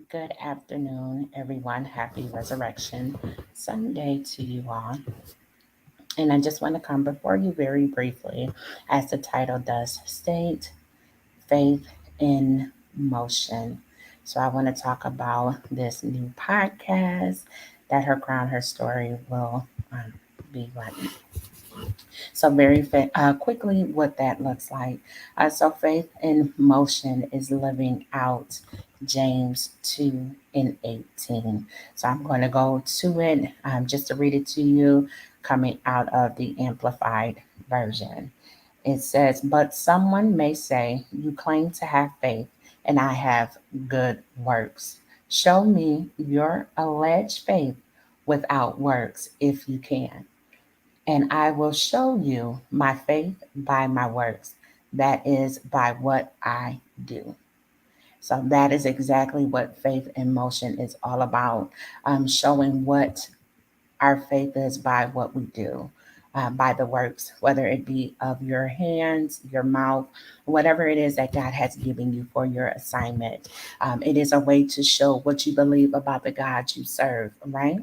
Good afternoon, everyone. Happy Resurrection Sunday to you all. And I just want to come before you very briefly, as the title does state, faith in motion. So I want to talk about this new podcast that Her Crown, Her Story will be running. So, quickly, what that looks like. So, faith in motion is living out James 2 and 18. So, I'm going to go to it just to read it to you, coming out of the Amplified Version. It says, but someone may say, you claim to have faith, and I have good works. Show me your alleged faith without works if you can, and I will show you my faith by my works. That is by what I do. So that is exactly what faith in motion is all about. Showing what our faith is by what we do, by the works, whether it be of your hands, your mouth, whatever it is that God has given you for your assignment. It is a way to show what you believe about the God you serve, right?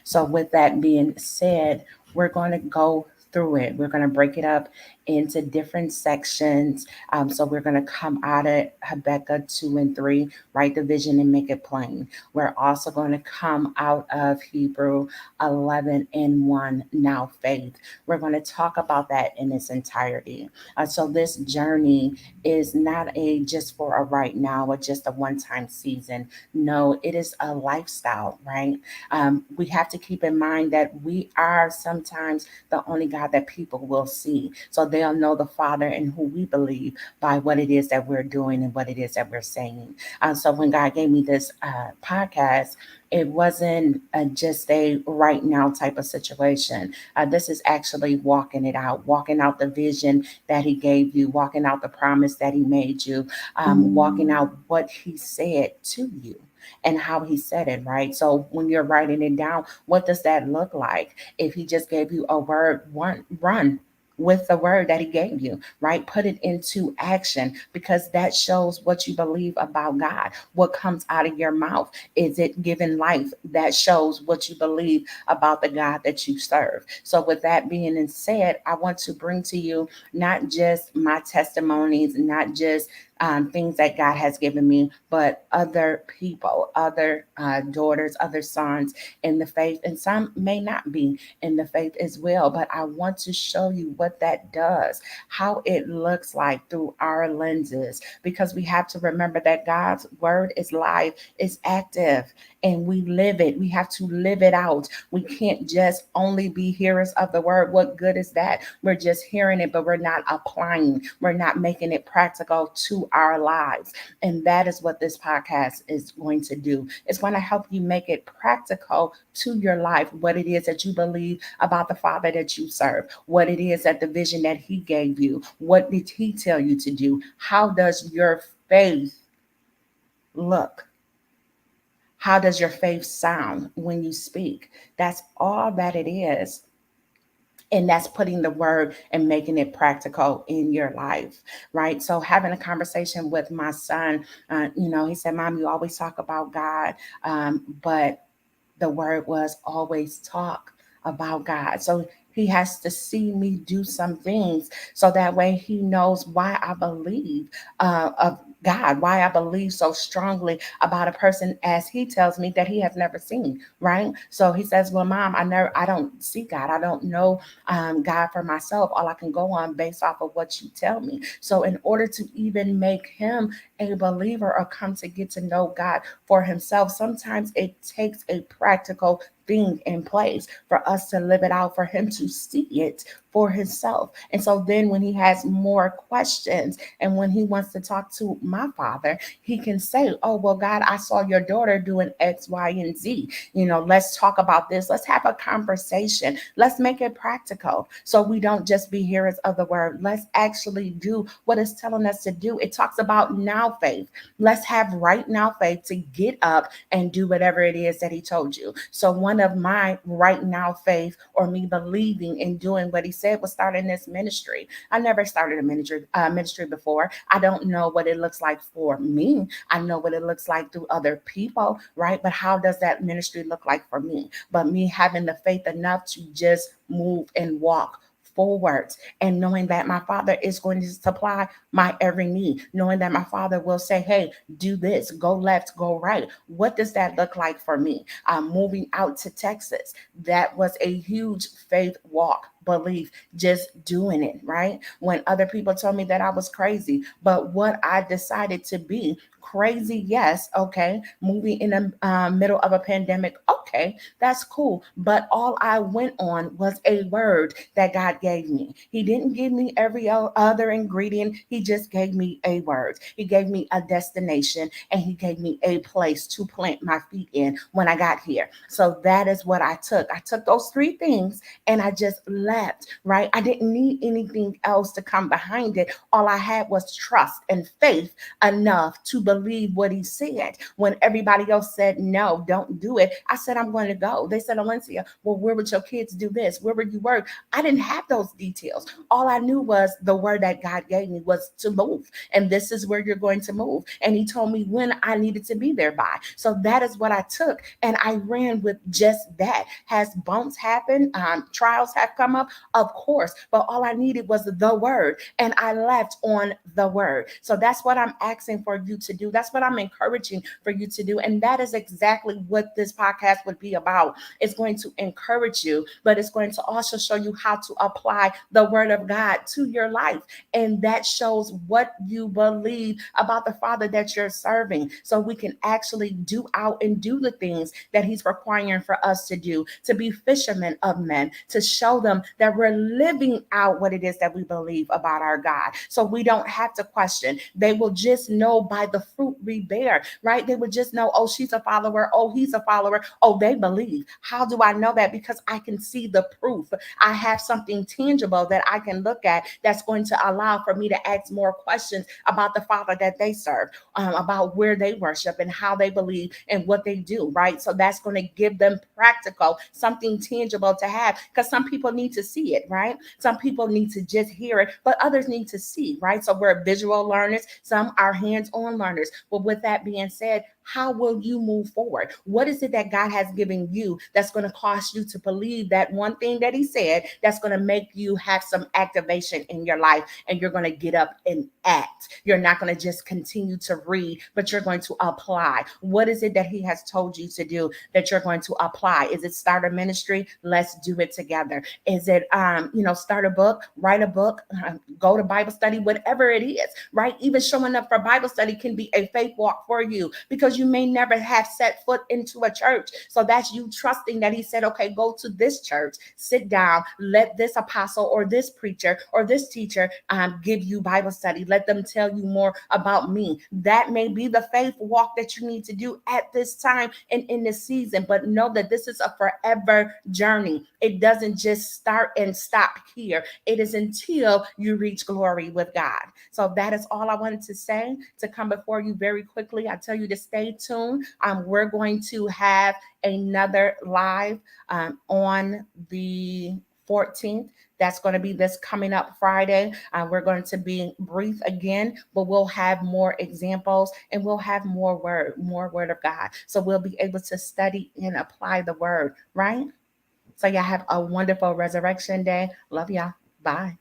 So, with that being said, we're going to go through it. We're going to break it up into different sections. So we're going to come out of Habakkuk 2 and 3, write the vision and make it plain. We're also going to come out of Hebrew 11 and 1, now faith. We're going to talk about that in its entirety. So this journey is not a just for a right now or just a one-time season. No, it is a lifestyle, right? We have to keep in mind that we are sometimes the only God that people will see. So they'll know the Father and who we believe by what it is that we're doing and what it is that we're saying. So when God gave me this podcast, it wasn't just a right now type of situation. This is actually walking out the vision that He gave you, walking out the promise that He made you, walking out what He said to you and how He said it, right? So when you're writing it down, what does that look like? If He just gave you a word, run with the word that He gave you, right? Put it into action, because that shows what you believe about God. What comes out of your mouth, is it giving life? That shows what you believe about the God that you serve. So with that being said, I want to bring to you not just my testimonies, not just things that God has given me, but other people, other daughters, other sons in the faith, and some may not be in the faith as well. But I want to show you what that does, how it looks like through our lenses, because we have to remember that God's word is live, is active, and we live it. We have to live it out. We can't just only be hearers of the word. What good is that? We're just hearing it, but we're not applying. We're not making it practical to our lives. And that is what this podcast is going to do. It's going to help you make it practical to your life, what it is that you believe about the Father that you serve, what it is that the vision that He gave you, what did He tell you to do? How does your faith look? How does your faith sound when you speak? That's all that it is. And that's putting the word and making it practical in your life, right? So having a conversation with my son, he said, Mom, you always talk about God, but the word was always talk about God. So he has to see me do some things so that way he knows why I believe of God, why I believe so strongly about a person as he tells me that he has never seen, right? So he says, well, Mom, I don't see God. I don't know God for myself. All I can go on based off of what you tell me. So in order to even make him a believer or come to get to know God for himself, sometimes it takes a practical thing in place for us to live it out, for him to see it for himself. And so then when he has more questions and when he wants to talk to my Father, he can say, oh, well, God, I saw your daughter doing X, Y, and Z. Let's talk about this. Let's have a conversation. Let's make it practical so we don't just be hearers of the word. Let's actually do what it's telling us to do. It talks about now faith. Let's have right now faith to get up and do whatever it is that He told you. So one of my right now faith or me believing and doing what he said was starting this ministry. I never started a ministry before. I don't know what it looks like for me. I know what it looks like through other people, right? But how does that ministry look like for me? But me having the faith enough to just move and walk forward and knowing that my father is going to supply my every need, knowing that my father will say, hey, do this, go left, go right. What does that look like for me? Moving out to Texas, that was a huge faith walk, belief, just doing it, right? When other people told me that I was crazy, but what I decided to be, crazy, yes, okay, moving in the middle of a pandemic, okay, that's cool. But all I went on was a word that God gave me. He didn't give me every other ingredient. He just gave me a word. He gave me a destination and he gave me a place to plant my feet in when I got here. So that is what I took. I took those three things and I just left, right? I didn't need anything else to come behind it. All I had was trust and faith enough to believe what he said. When everybody else said, no, don't do it, I said, I'm going to go. They said, Valencia, well, where would your kids do this? Where would you work? I didn't have those details. All I knew was the word that God gave me was to move. And this is where you're going to move. And he told me when I needed to be there by. So that is what I took. And I ran with just that. Has bumps happened? Trials have come up? Of course. But all I needed was the word. And I left on the word. So that's what I'm asking for you to do. That's what I'm encouraging for you to do. And that is exactly what this podcast would be about. It's going to encourage you, but it's going to also show you how to apply the word of God to your life. And that shows what you believe about the Father that you're serving. So we can actually do out and do the things that he's requiring for us to be fishermen of men, to show them that we're living out what it is that we believe about our God. So we don't have to question. They will just know by the fruit we bear, right? They would just know, oh, she's a follower. Oh, he's a follower. Oh, they believe. How do I know that? Because I can see the proof. I have something tangible that I can look at that's going to allow for me to ask more questions about the Father that they serve, about where they worship and how they believe and what they do, right? So that's going to give them practical, something tangible to have, because some people need to see it, right? Some people need to just hear it, but others need to see, right? So we're visual learners, some are hands-on learners. But with that being said, how will you move forward? What is it that God has given you that's going to cause you to believe that one thing that he said that's going to make you have some activation in your life and you're going to get up and act? You're not going to just continue to read, but you're going to apply. What is it that he has told you to do that you're going to apply? Is it start a ministry? Let's do it together. Is it, start a book, write a book, go to Bible study, whatever it is, right? Even showing up for Bible study can be a faith walk for you because you may never have set foot into a church. So that's you trusting that he said, okay, go to this church, sit down, let this apostle or this preacher or this teacher give you Bible study. Let them tell you more about me. That may be the faith walk that you need to do at this time and in this season, but know that this is a forever journey. It doesn't just start and stop here. It is until you reach glory with God. So that is all I wanted to say, to come before you very quickly. I tell you to stay tuned. We're going to have another live on the 14th. That's going to be this coming up Friday. We're going to be brief again, but we'll have more examples and we'll have more word of God. So we'll be able to study and apply the word, right? So y'all have a wonderful resurrection day. Love y'all. Bye.